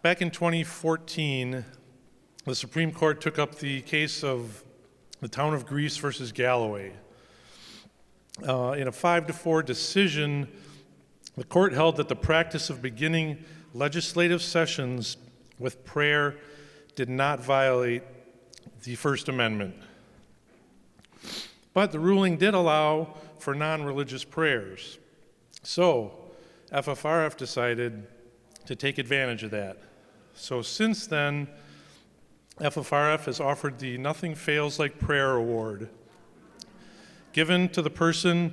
Back in 2014, the Supreme Court took up the case of the town of Greece versus Galloway. In a 5-4 decision, the court held that the practice of beginning legislative sessions with prayer did not violate the First Amendment. But the ruling did allow for non-religious prayers. So FFRF decided to take advantage of that. So since then, FFRF has offered the Nothing Fails Like Prayer Award, given to the person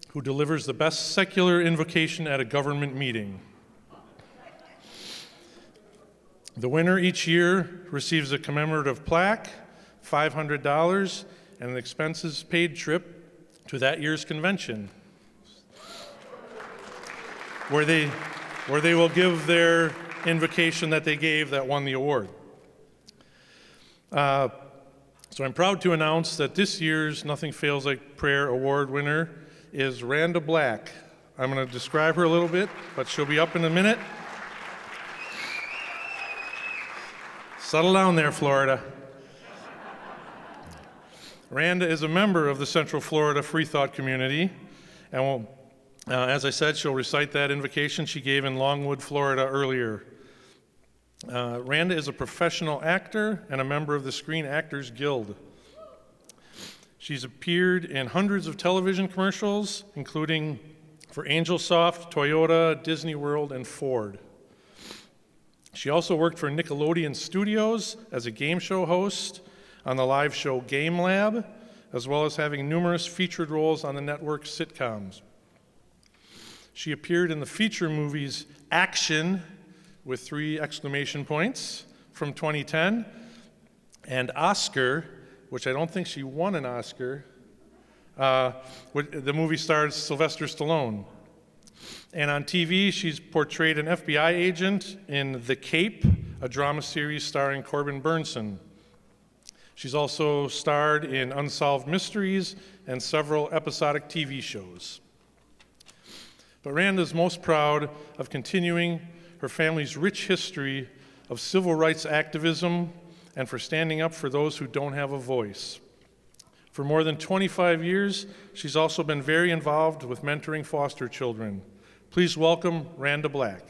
who delivers the best secular invocation at a government meeting. The winner each year receives a commemorative plaque, $500, and an expenses-paid trip to that year's convention, where they will give their invocation that they gave that won the award. So I'm proud to announce that this year's Nothing Fails Like Prayer Award winner is Randa Black. I'm going to describe her a little bit, but she'll be up in a minute. Settle down there, Florida. Randa is a member of the Central Florida FreeThought Community, and will, as I said, she'll recite that invocation she gave in Longwood, Florida earlier. Randa is a professional actor and a member of the Screen Actors Guild. She's appeared in hundreds of television commercials, including for Angelsoft, Toyota, Disney World, and Ford. She also worked for Nickelodeon Studios as a game show host on the live show Game Lab, as well as having numerous featured roles on the network's sitcoms. She appeared in the feature movies Action, with 3 exclamation points, from 2010, and Oscar, which I don't think she won an Oscar. The movie stars Sylvester Stallone. And on TV, she's portrayed an FBI agent in The Cape, a drama series starring Corbin Burnson. She's also starred in Unsolved Mysteries and several episodic TV shows. But Randa's most proud of continuing her family's rich history of civil rights activism and for standing up for those who don't have a voice. For more than 25 years, she's also been very involved with mentoring foster children. Please welcome Randa Black.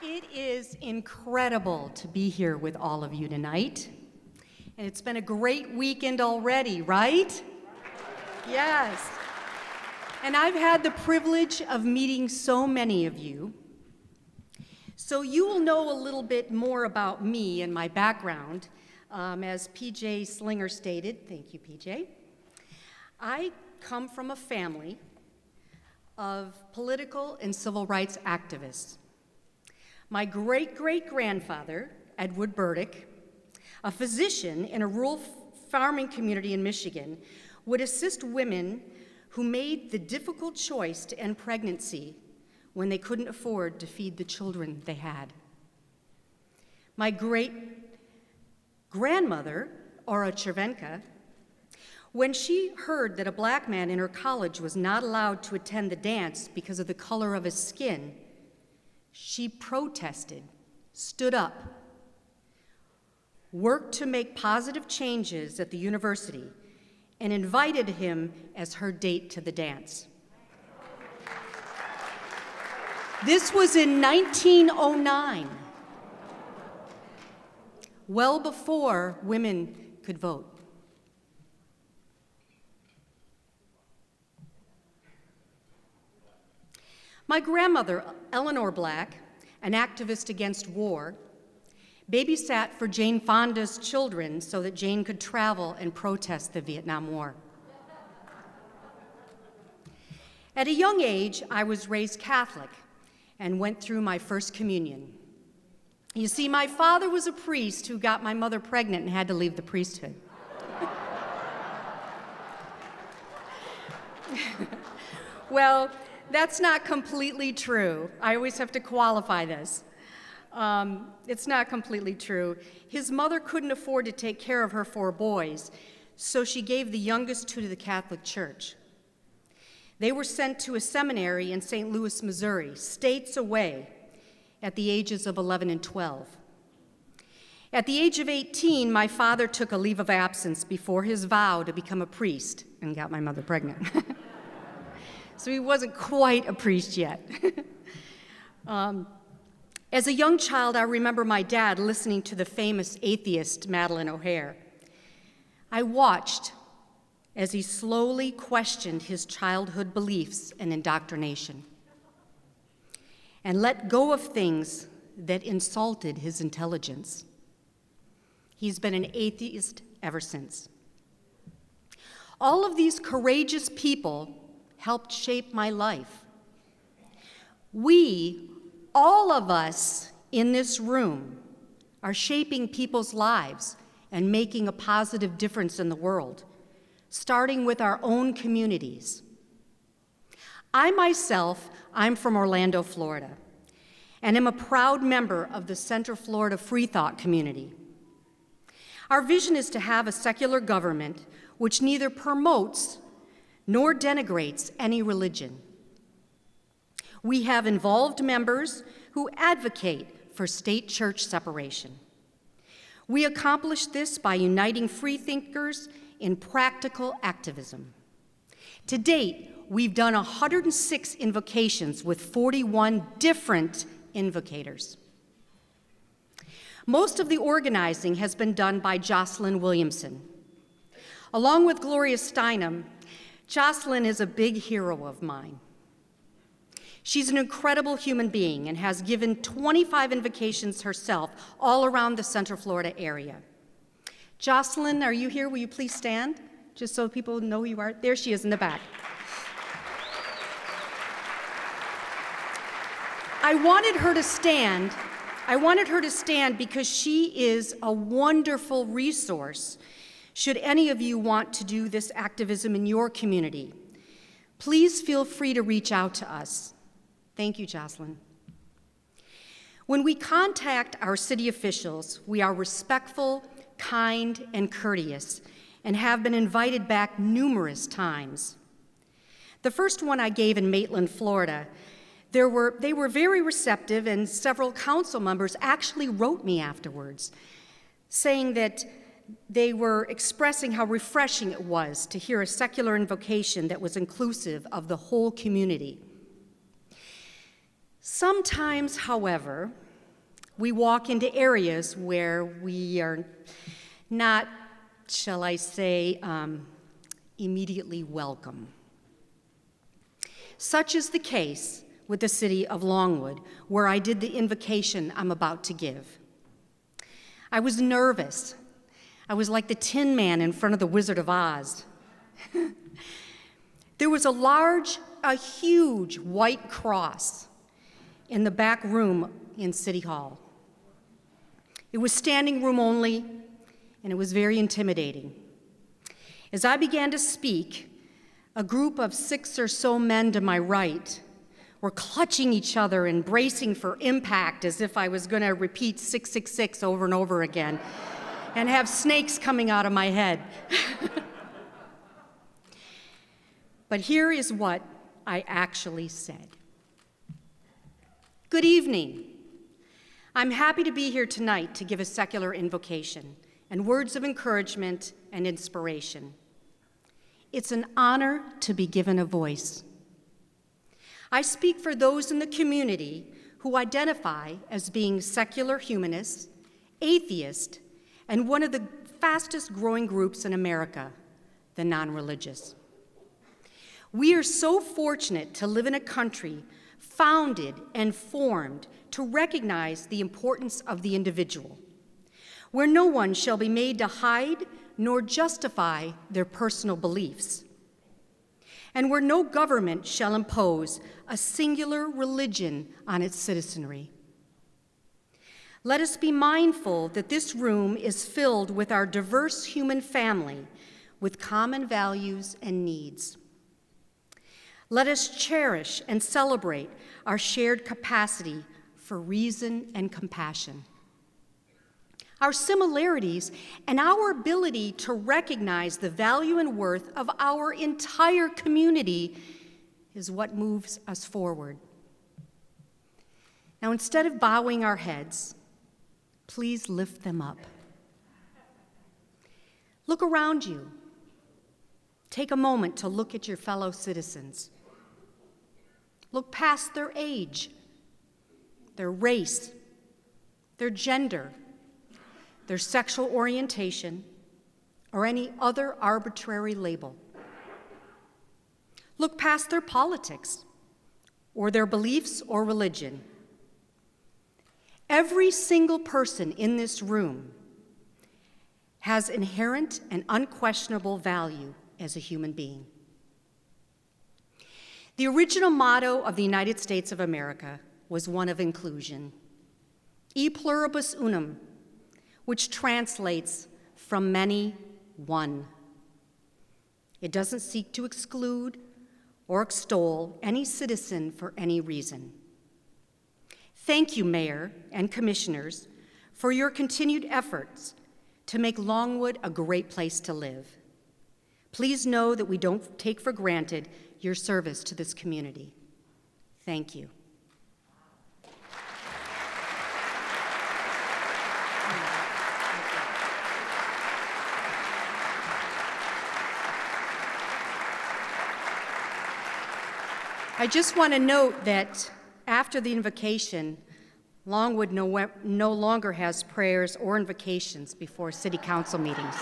It is incredible to be here with all of you tonight. And it's been a great weekend already, right? Yes. And I've had the privilege of meeting so many of you. So you will know a little bit more about me and my background. As PJ Slinger stated, thank you, PJ. I come from a family of political and civil rights activists. My great-great-grandfather, Edward Burdick, a physician in a rural farming community in Michigan, would assist women who made the difficult choice to end pregnancy when they couldn't afford to feed the children they had. My great-grandmother, Ora Chervenka, when she heard that a black man in her college was not allowed to attend the dance because of the color of his skin, she protested, stood up, worked to make positive changes at the university, and invited him as her date to the dance. This was in 1909, well before women could vote. My grandmother, Eleanor Black, an activist against war, babysat for Jane Fonda's children so that Jane could travel and protest the Vietnam War. At a young age, I was raised Catholic and went through my first communion. You see, my father was a priest who got my mother pregnant and had to leave the priesthood. Well, that's not completely true. I always have to qualify this. It's not completely true. His mother couldn't afford to take care of her 4 boys, so she gave the youngest two to the Catholic Church. They were sent to a seminary in St. Louis, Missouri, states away, at the ages of 11 and 12. At the age of 18, my father took a leave of absence before his vow to become a priest and got my mother pregnant. So he wasn't quite a priest yet. As a young child, I remember my dad listening to the famous atheist Madeleine O'Hare. I watched as he slowly questioned his childhood beliefs and indoctrination and let go of things that insulted his intelligence. He's been an atheist ever since. All of these courageous people helped shape my life. We, all of us in this room, are shaping people's lives and making a positive difference in the world, starting with our own communities. I myself, I'm from Orlando, Florida, and am a proud member of the Central Florida FreeThought Community. Our vision is to have a secular government which neither promotes nor denigrates any religion. We have involved members who advocate for state-church separation. We accomplish this by uniting freethinkers in practical activism. To date, we've done 106 invocations with 41 different invocators. Most of the organizing has been done by Jocelyn Williamson. Along with Gloria Steinem, Jocelyn is a big hero of mine. She's an incredible human being and has given 25 invocations herself all around the Central Florida area. Jocelyn, are you here? Will you please stand, just so people know who you are? There she is in the back. I wanted her to stand because she is a wonderful resource should any of you want to do this activism in your community. Please feel free to reach out to us. Thank you, Jocelyn. When we contact our city officials, we are respectful, kind, and courteous, and have been invited back numerous times. The first one I gave in Maitland, Florida, they were very receptive, and several council members actually wrote me afterwards, saying that they were expressing how refreshing it was to hear a secular invocation that was inclusive of the whole community. Sometimes, however, we walk into areas where we are not, shall I say, immediately welcome. Such is the case with the city of Longwood, where I did the invocation I'm about to give. I was nervous. I was like the Tin Man in front of the Wizard of Oz. There was a huge white cross in the back room in City Hall. It was standing room only, and it was very intimidating. As I began to speak, a group of 6 or so men to my right were clutching each other and bracing for impact as if I was going to repeat 666 over and over again and have snakes coming out of my head. But here is what I actually said. Good evening. I'm happy to be here tonight to give a secular invocation and words of encouragement and inspiration. It's an honor to be given a voice. I speak for those in the community who identify as being secular humanists, atheist, and one of the fastest growing groups in America, the non-religious. We are so fortunate to live in a country founded and formed to recognize the importance of the individual, where no one shall be made to hide nor justify their personal beliefs, and where no government shall impose a singular religion on its citizenry. Let us be mindful that this room is filled with our diverse human family with common values and needs. Let us cherish and celebrate our shared capacity for reason and compassion. our similarities, and our ability to recognize the value and worth of our entire community is what moves us forward. Now, instead of bowing our heads, please lift them up. Look around you. Take a moment to look at your fellow citizens. Look past their age, their race, their gender, their sexual orientation, or any other arbitrary label. Look past their politics, or their beliefs or religion. Every single person in this room has inherent and unquestionable value as a human being. The original motto of the United States of America was one of inclusion, e pluribus unum, which translates from many, one. It doesn't seek to exclude or extol any citizen for any reason. Thank you, Mayor and Commissioners, for your continued efforts to make Longwood a great place to live. Please know that we don't take for granted your service to this community. Thank you. I just want to note that after the invocation, Longwood no longer has prayers or invocations before city council meetings.